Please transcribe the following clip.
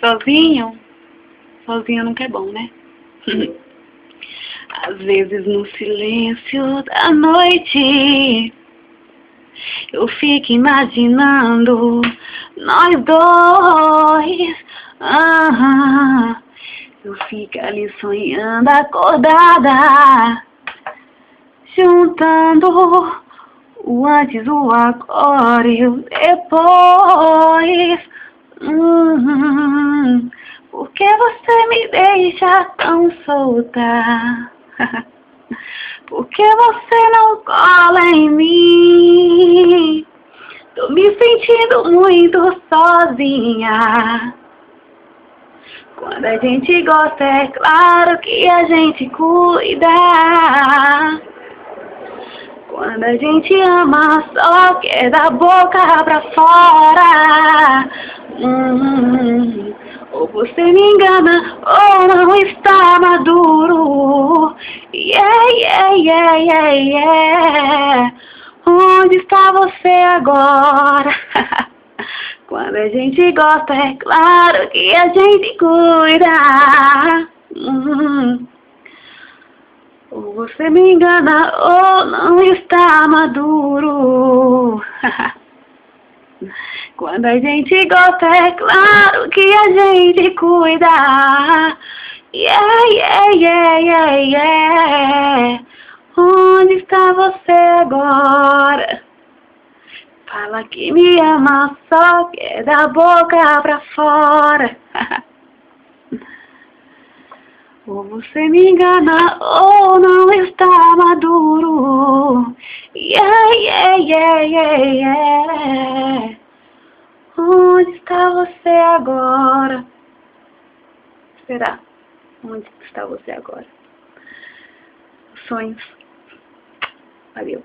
Sozinho? Sozinho nunca é bom, né? Às vezes no silêncio da noite eu fico imaginando nós dois. Eu fico ali sonhando acordada, juntando o antes, o agora e o depois. Por que você me deixa tão solta? Por que você não cola em mim? Tô me sentindo muito sozinha. Quando a gente gosta, é claro que a gente cuida. Quando a gente ama, só quer da boca pra fora. Ou você me engana, ou não está maduro. Yeah. Onde está você agora? Quando a gente gosta, é claro que a gente cuida. Ou você me engana, ou não está maduro. Quando a gente gosta, é claro que a gente cuida. Yeah. Onde está você agora? Fala que me ama, só quer da boca pra fora. Ou você me engana, ou não está maduro. Yeah. Onde está você agora? Será? Onde está você agora? Sonhos. Valeu.